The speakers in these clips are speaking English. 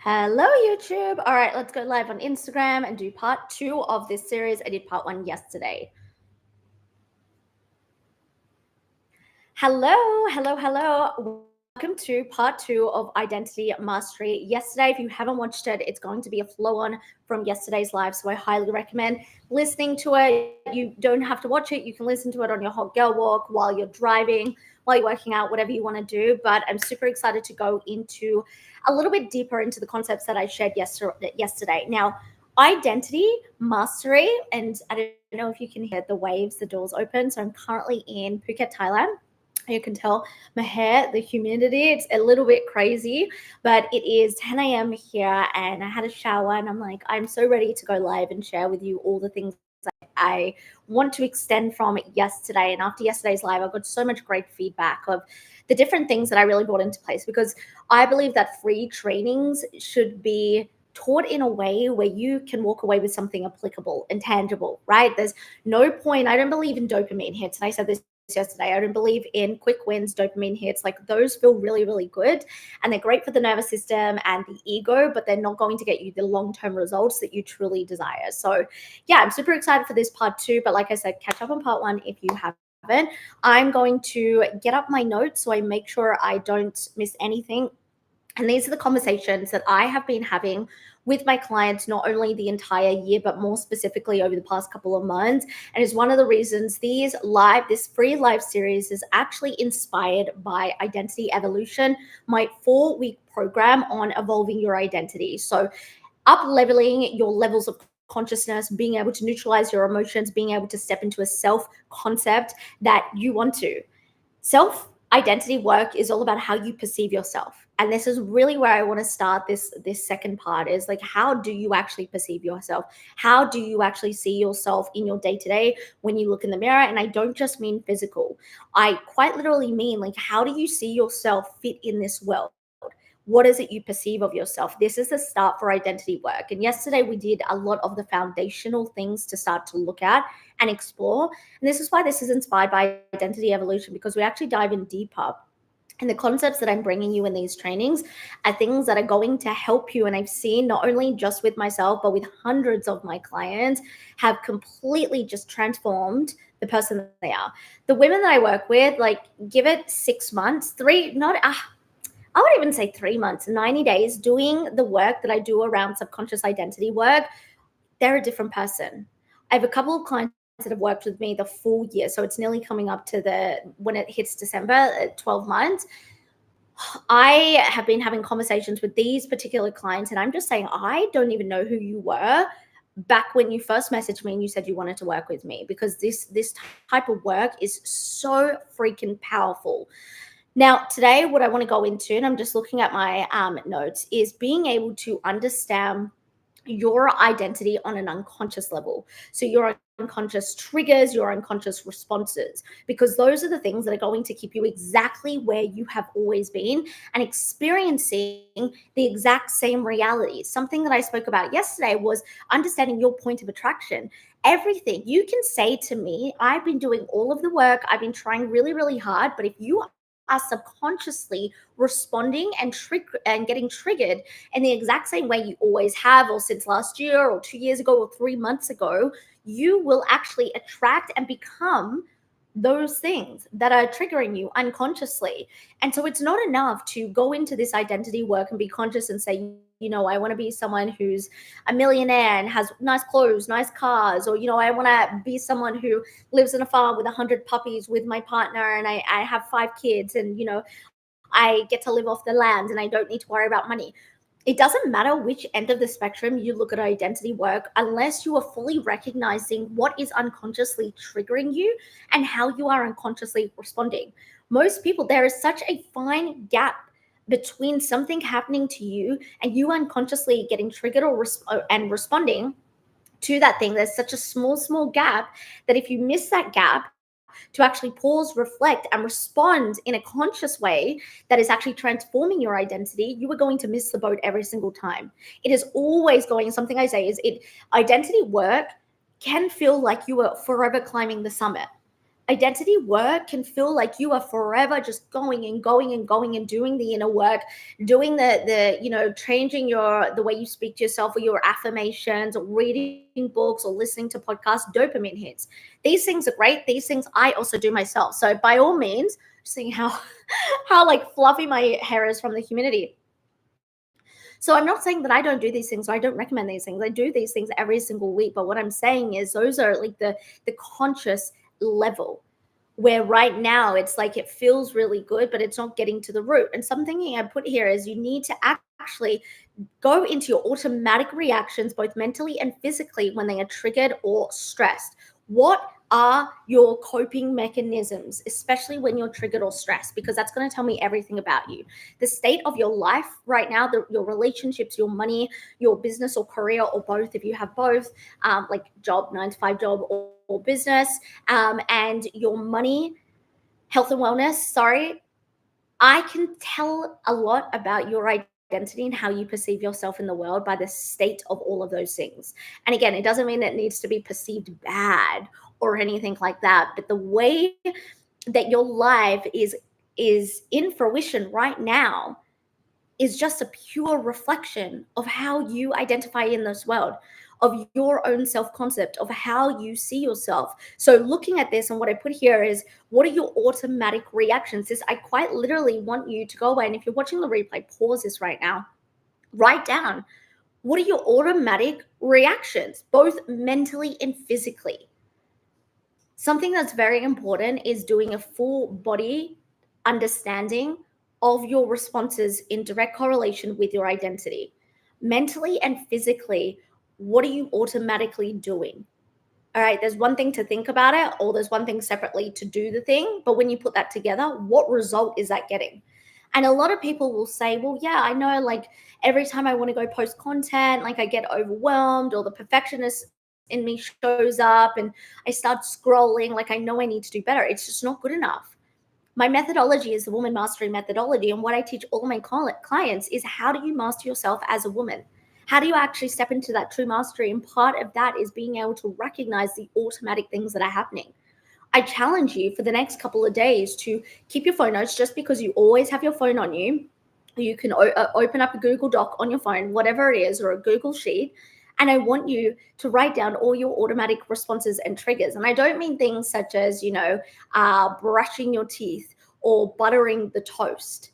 Hello, YouTube. All right, let's go live on Instagram and do part two of this series. I did part one yesterday. Hello. Welcome to part two of Identity Mastery. Yesterday, if you haven't watched it, it's going to be a flow on from yesterday's live. So I highly recommend listening to it. You don't have to watch it. You can listen to it on your hot girl walk, while you're driving, while you're working out, whatever you want to do. But I'm super excited to go into a little bit deeper into the concepts that I shared yesterday. Now, identity mastery, and I don't know if you can hear the waves, the doors open. So I'm currently in Phuket, Thailand. You can tell my hair, the humidity, it's a little bit crazy, but it is 10 a.m. here and I had a shower and I'm like, I'm so ready to go live and share with you all the things I want to extend from yesterday. And after yesterday's live, I got so much great feedback of the different things that I really brought into place, because I believe that free trainings should be taught in a way where you can walk away with something applicable and tangible, right? There's no point. I don't believe in dopamine hits. And I said this yesterday. I don't believe in quick wins, dopamine hits. Like, those feel really, really good. And they're great for the nervous system and the ego, but they're not going to get you the long-term results that you truly desire. So yeah, I'm super excited for this part two. But like I said, catch up on part one if you haven't. I'm going to get up my notes so I make sure I don't miss anything. And these are the conversations that I have been having with my clients, not only the entire year, but more specifically over the past couple of months. And it's one of the reasons this free live series is actually inspired by Identity Evolution, my 4-week program on evolving your identity. So up leveling your levels of consciousness, being able to neutralize your emotions, being able to step into a self concept that you want to. Self identity work is all about how you perceive yourself. And this is really where I want to start this second part, is like, how do you actually perceive yourself? How do you actually see yourself in your day-to-day when you look in the mirror? And I don't just mean physical. I quite literally mean, like, how do you see yourself fit in this world? What is it you perceive of yourself? This is the start for identity work. And yesterday we did a lot of the foundational things to start to look at and explore. And this is why this is inspired by Identity Evolution, because we actually dive in deeper. And the concepts that I'm bringing you in these trainings are things that are going to help you. And I've seen, not only just with myself, but with hundreds of my clients, have completely just transformed the person that they are. The women that I work with, like, give it 6 months, I would even say 3 months, 90 days doing the work that I do around subconscious identity work, they're a different person. I have a couple of clients that have worked with me the full year. So it's nearly coming up to when it hits December, 12 months. I have been having conversations with these particular clients, and I'm just saying, I don't even know who you were back when you first messaged me and you said you wanted to work with me, because this type of work is so freaking powerful. Now, today, what I want to go into, and I'm just looking at my notes, is being able to understand your identity on an unconscious level. So your unconscious triggers, your unconscious responses, because those are the things that are going to keep you exactly where you have always been and experiencing the exact same reality. Something that I spoke about yesterday was understanding your point of attraction. Everything you can say to me, I've been doing all of the work, I've been trying really, really hard, but if you are subconsciously responding and getting triggered in the exact same way you always have, or since last year or 2 years ago or 3 months ago, you will actually attract and become those things that are triggering you unconsciously. And so it's not enough to go into this identity work and be conscious and say, I want to be someone who's a millionaire and has nice clothes, nice cars, or, I want to be someone who lives in a farm with 100 puppies with my partner, and I have 5 kids, and, I get to live off the land and I don't need to worry about money. It doesn't matter which end of the spectrum you look at identity work, unless you are fully recognizing what is unconsciously triggering you and how you are unconsciously responding. Most people, there is such a fine gap between something happening to you and you unconsciously getting triggered and responding to that thing. There's such a small gap that if you miss that gap, to actually pause, reflect, and respond in a conscious way that is actually transforming your identity, you are going to miss the boat every single time. It is always going, something I say is, identity work can feel like you are forever climbing the summit. Identity work can feel like you are forever just going and going and going and doing the inner work, doing changing the way you speak to yourself, or your affirmations, or reading books, or listening to podcasts. Dopamine hits. These things are great. These things I also do myself. So by all means, seeing how how like fluffy my hair is from the humidity. So I'm not saying that I don't do these things or I don't recommend these things. I do these things every single week. But what I'm saying is those are like the conscious level, where right now it's like it feels really good, but it's not getting to the root. And something I put here is you need to actually go into your automatic reactions, both mentally and physically, when they are triggered or stressed. What are your coping mechanisms, especially when you're triggered or stressed? Because that's going to tell me everything about you. The state of your life right now, your relationships, your money, your business or career, or both, if you have both, like job, 9 to 5 job, or business, and your money, health and wellness. Sorry, I can tell a lot about your identity and how you perceive yourself in the world by the state of all of those things. And again, it doesn't mean it needs to be perceived bad or anything like that, but the way that your life is in fruition right now is just a pure reflection of how you identify in this world, of your own self concept, of how you see yourself. So, looking at this, and what I put here is what are your automatic reactions? This, I quite literally want you to go away. And if you're watching the replay, pause this right now, write down what are your automatic reactions, both mentally and physically. Something that's very important is doing a full body understanding of your responses in direct correlation with your identity. Mentally and physically, what are you automatically doing? All right, there's one thing to think about it, or there's one thing separately to do the thing. But when you put that together, what result is that getting? And a lot of people will say, well, yeah, I know, like every time I want to go post content, like I get overwhelmed, or the perfectionist in me shows up and I start scrolling. Like I know I need to do better. It's just not good enough. My methodology is the woman mastery methodology. And what I teach all my clients is how do you master yourself as a woman? How do you actually step into that true mastery? And part of that is being able to recognize the automatic things that are happening. I challenge you for the next couple of days to keep your phone notes, just because you always have your phone on you. You can open up a Google Doc on your phone, whatever it is, or a Google Sheet. And I want you to write down all your automatic responses and triggers. And I don't mean things such as, brushing your teeth or buttering the toast.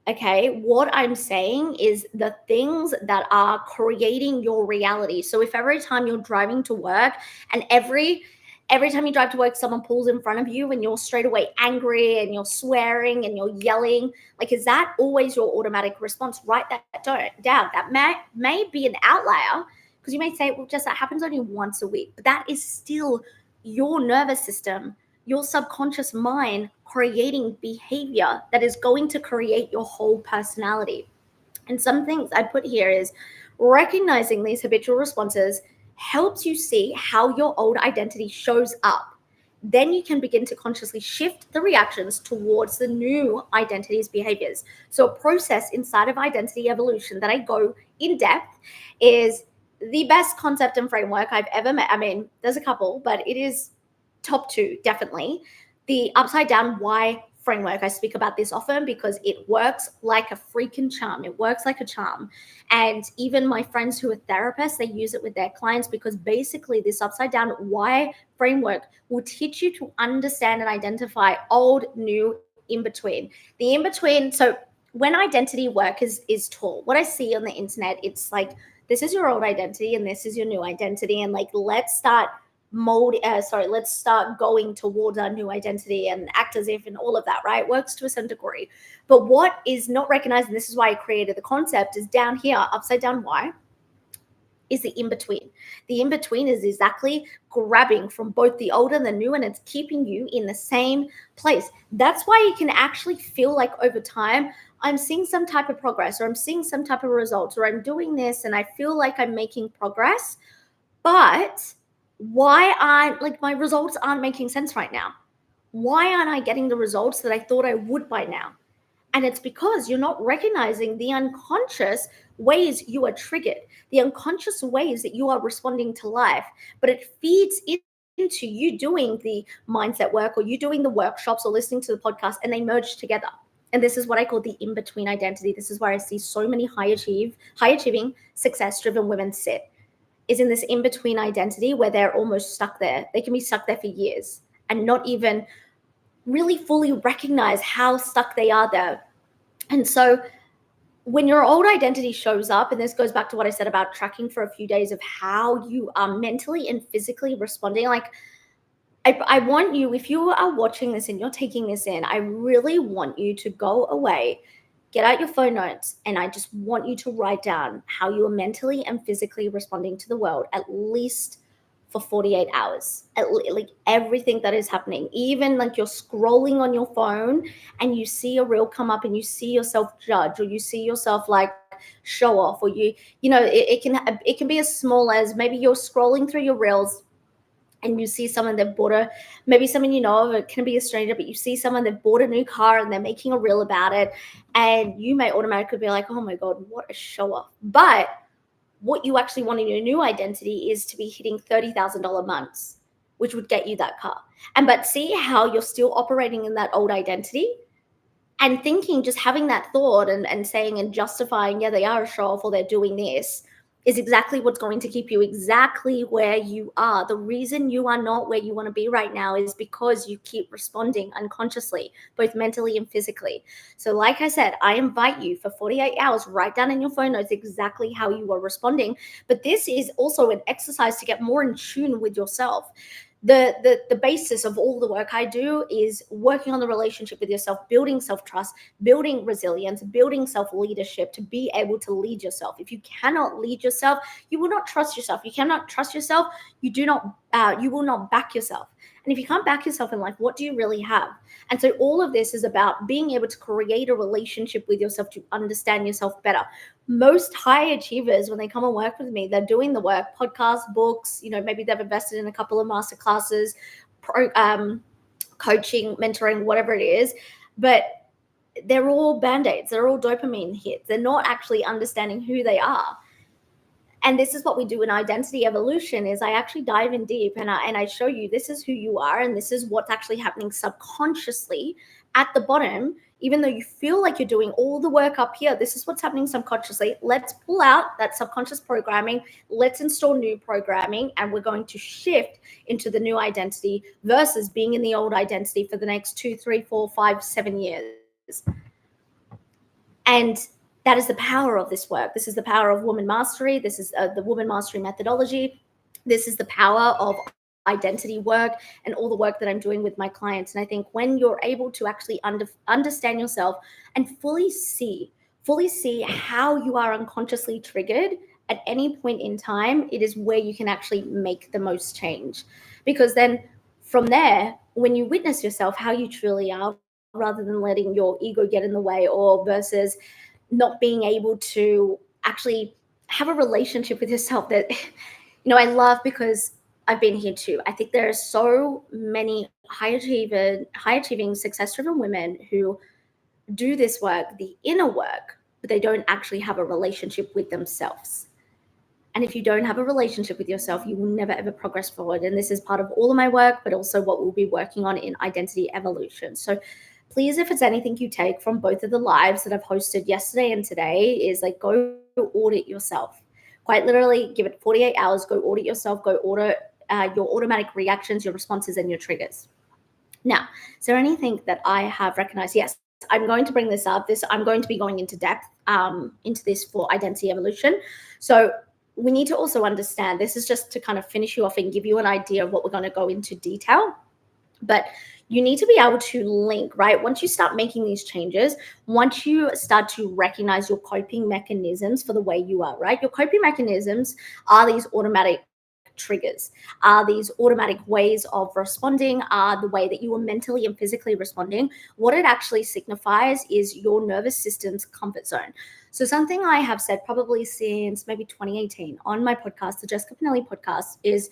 Okay, what I'm saying is the things that are creating your reality. So if every time you're driving to work, and every time you drive to work, someone pulls in front of you and you're straight away angry and you're swearing and you're yelling, like, is that always your automatic response? Write that down. That may be an outlier, because you may say, well, just that happens only once a week, but that is still your nervous system, your subconscious mind creating behavior that is going to create your whole personality. And some things I put here is recognizing these habitual responses helps you see how your old identity shows up. Then you can begin to consciously shift the reactions towards the new identity's behaviors. So, a process inside of identity evolution that I go in depth is the best concept and framework I've ever met. I mean, there's a couple, but it is top two, definitely. The upside down why framework. I speak about this often because it works like a freaking charm. It works like a charm. And even my friends who are therapists, they use it with their clients, because basically this upside down why framework will teach you to understand and identify old, new, in between. The in between, so when identity work is taught, what I see on the internet, it's like, this is your old identity and this is your new identity. And like, let's start going towards our new identity and act as if, and all of that, right? Works to a certain degree. But what is not recognized, and this is why I created the concept, is down here, upside down why, is the in between. The in between is exactly grabbing from both the old and the new, and it's keeping you in the same place. That's why you can actually feel like over time, I'm seeing some type of progress, or I'm seeing some type of results, or I'm doing this and I feel like I'm making progress, but why aren't, like, my results aren't making sense right now? Why aren't I getting the results that I thought I would by now? And it's because you're not recognizing the unconscious ways you are triggered, the unconscious ways that you are responding to life, but it feeds into you doing the mindset work or you doing the workshops or listening to the podcast, and they merge together. And this is what I call the in-between identity. This is where I see so many high achieving, success-driven women sit, is in this in-between identity where they're almost stuck there. They can be stuck there for years and not even really fully recognize how stuck they are there. And so when your old identity shows up, and this goes back to what I said about tracking for a few days of how you are mentally and physically responding, like I want you, if you are watching this and you're taking this in, I really want you to go away, get out your phone notes, and I just want you to write down how you are mentally and physically responding to the world, at least for 48 hours, like everything that is happening. Even like you're scrolling on your phone and you see a reel come up and you see yourself judge, or you see yourself like show off, or it can be as small as maybe you're scrolling through your reels and you see someone that bought maybe someone you know of, it can be a stranger, but you see someone that bought a new car and they're making a reel about it, and you may automatically be like, oh my God, what a show off. But what you actually want in your new identity is to be hitting $30,000 months, which would get you that car. But see how you're still operating in that old identity and thinking, just having that thought and saying and justifying, yeah, they are a show off or they're doing this, is exactly what's going to keep you exactly where you are. The reason you are not where you want to be right now is because you keep responding unconsciously, both mentally and physically. So like I said, I invite you for 48 hours, write down in your phone notes exactly how you are responding. But this is also an exercise to get more in tune with yourself. The basis of all the work I do is working on the relationship with yourself, building self-trust, building resilience, building self-leadership to be able to lead yourself. If you cannot lead yourself, you will not trust yourself. You cannot trust yourself. You will not back yourself. And if you can't back yourself in life, what do you really have? And so all of this is about being able to create a relationship with yourself to understand yourself better. Most high achievers, when they come and work with me, they're doing the work, podcasts, books, maybe they've invested in a couple of master classes, coaching, mentoring, whatever it is, but they're all band-aids. They're all dopamine hits. They're not actually understanding who they are. And this is what we do in identity evolution, is I actually dive in deep and I show you this is who you are, and this is what's actually happening subconsciously at the bottom. Even though you feel like you're doing all the work up here, this is what's happening subconsciously. Let's pull out that subconscious programming. Let's install new programming, and we're going to shift into the new identity versus being in the old identity for the next 2, 3, 4, 5, 7 years. And that is the power of this work. This is the power of woman mastery. This is the woman mastery methodology. This is the power of identity work and all the work that I'm doing with my clients. And I think when you're able to actually understand yourself and fully see how you are unconsciously triggered at any point in time, it is where you can actually make the most change. Because then from there, when you witness yourself how you truly are, rather than letting your ego get in the way, or versus not being able to actually have a relationship with yourself that, I love, because I've been here too. I think there are so many high achieving, success-driven women who do this work, the inner work, but they don't actually have a relationship with themselves. And if you don't have a relationship with yourself, you will never, ever progress forward. And this is part of all of my work, but also what we'll be working on in identity evolution. So please, if it's anything you take from both of the lives that I've hosted yesterday and today, is like, go audit yourself. Quite literally, give it 48 hours, go audit yourself, go audit your automatic reactions, your responses, and your triggers. Now, is there anything that I have recognized? Yes, I'm going to bring this up. I'm going to be going into depth into this for identity evolution. So we need to also understand, this is just to kind of finish you off and give you an idea of what we're going to go into detail. But you need to be able to link, right? Once you start making these changes, once you start to recognize your coping mechanisms for the way you are, right? Your coping mechanisms are these automatic triggers, are these automatic ways of responding, are the way that you are mentally and physically responding. What it actually signifies is your nervous system's comfort zone. So something I have said probably since maybe 2018 on my podcast, the Jessica Pinili podcast, is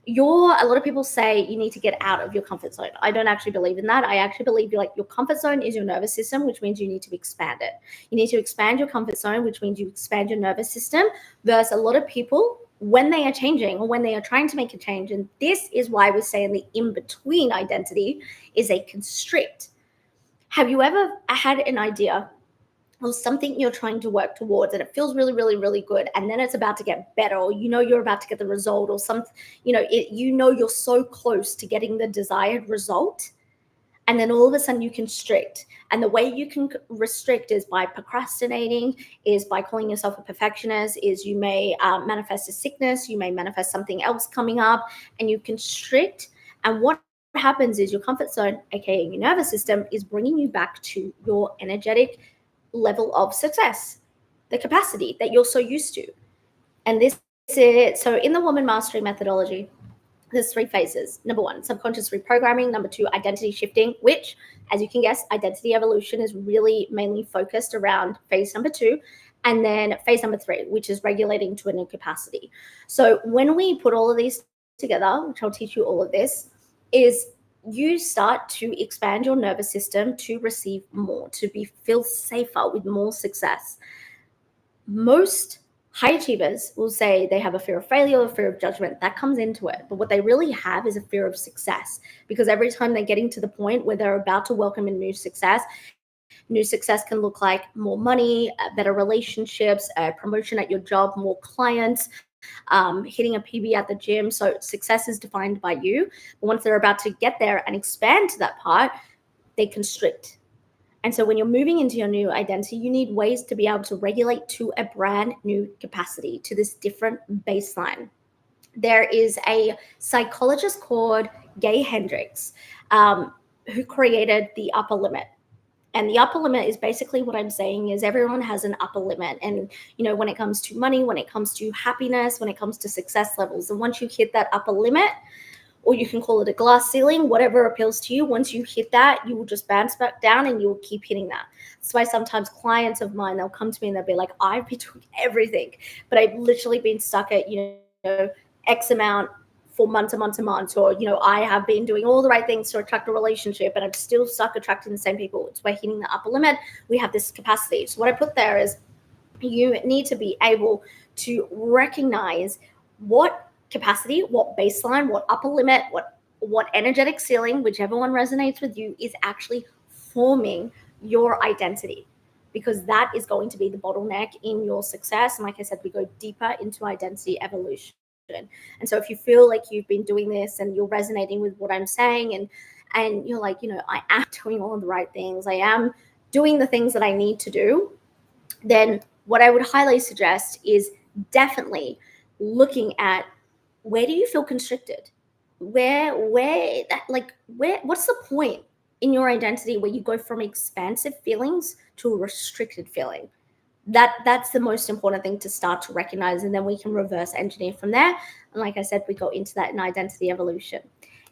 a lot of people say you need to get out of your comfort zone. I don't actually believe in that. I actually believe your comfort zone is your nervous system, which means you need to expand it. You need to expand your comfort zone, which means you expand your nervous system. Versus a lot of people when they are changing or when they are trying to make a change. And this is why we say in the in-between identity is a constrict. Have you ever had an idea or something you're trying to work towards and it feels really, really, really good, and then it's about to get better, or you're about to get the result, or something, you're so close to getting the desired result, and then all of a sudden you constrict. And the way you can restrict is by procrastinating, is by calling yourself a perfectionist, is you may manifest a sickness, you may manifest something else coming up, and you constrict. And what happens is your comfort zone, aka your nervous system, is bringing you back to your energetic level of success, the capacity that you're so used to. And this is so in the woman mastery methodology, there's 3 phases. Number 1, subconscious reprogramming. Number 2, identity shifting, which, as you can guess, identity evolution is really mainly focused around phase number 2. And then phase number 3, which is regulating to a new capacity. So when we put all of these together, which I'll teach you all of this, is you start to expand your nervous system to receive more, to feel safer with more success. Most high achievers will say they have a fear of failure, a fear of judgment. That comes into it. But what they really have is a fear of success, because every time they're getting to the point where they're about to welcome a new success can look like more money, better relationships, a promotion at your job, more clients, hitting a PB at the gym. So success is defined by you. But once they're about to get there and expand to that part, they constrict. And so when you're moving into your new identity, you need ways to be able to regulate to a brand new capacity, to this different baseline. There is a psychologist called Gay Hendricks, who created the upper limit. And the upper limit is basically what I'm saying is everyone has an upper limit. And, when it comes to money, when it comes to happiness, when it comes to success levels, and once you hit that upper limit, or you can call it a glass ceiling, whatever appeals to you. Once you hit that, you will just bounce back down and you will keep hitting that. That's why sometimes clients of mine, they'll come to me and they'll be like, I've been doing everything, but I've literally been stuck at, X amount for months and months and months, or, I have been doing all the right things to attract a relationship, and I'm still stuck attracting the same people. It's by hitting the upper limit, we have this capacity. So what I put there is you need to be able to recognize what capacity, what baseline, what upper limit, what energetic ceiling, whichever one resonates with you, is actually forming your identity, because that is going to be the bottleneck in your success. And like I said, we go deeper into identity evolution. And so if you feel like you've been doing this and you're resonating with what I'm saying, and you're like, I am doing all of the right things, I am doing the things that I need to do, then what I would highly suggest is definitely looking at, where do you feel constricted? What's the point in your identity where you go from expansive feelings to a restricted feeling? That's the most important thing to start to recognize, and then we can reverse engineer from there. And like I said, we go into that in identity evolution.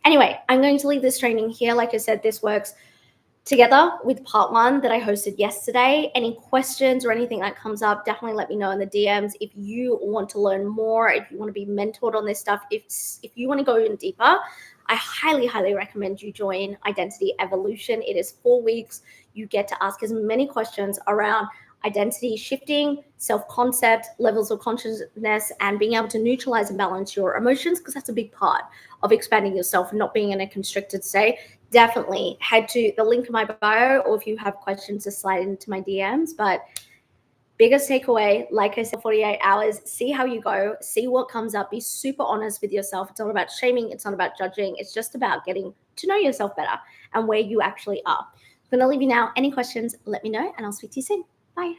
Anyway, I'm going to leave this training here. Like I said, this works together with part 1 that I hosted yesterday. Any questions or anything that comes up, definitely let me know in the DMs. If you want to learn more, if you want to be mentored on this stuff, if you want to go in deeper, I highly, highly recommend you join Identity Evolution. It is 4 weeks. You get to ask as many questions around identity shifting, self-concept, levels of consciousness, and being able to neutralize and balance your emotions, because that's a big part of expanding yourself and not being in a constricted state. Definitely head to the link in my bio, or if you have questions, just slide into my DMs. But biggest takeaway, like I said, 48 hours, see how you go, see what comes up, be super honest with yourself. It's not about shaming, it's not about judging, it's just about getting to know yourself better and where you actually are. I'm going to leave you now. Any questions, let me know, and I'll speak to you soon. Bye.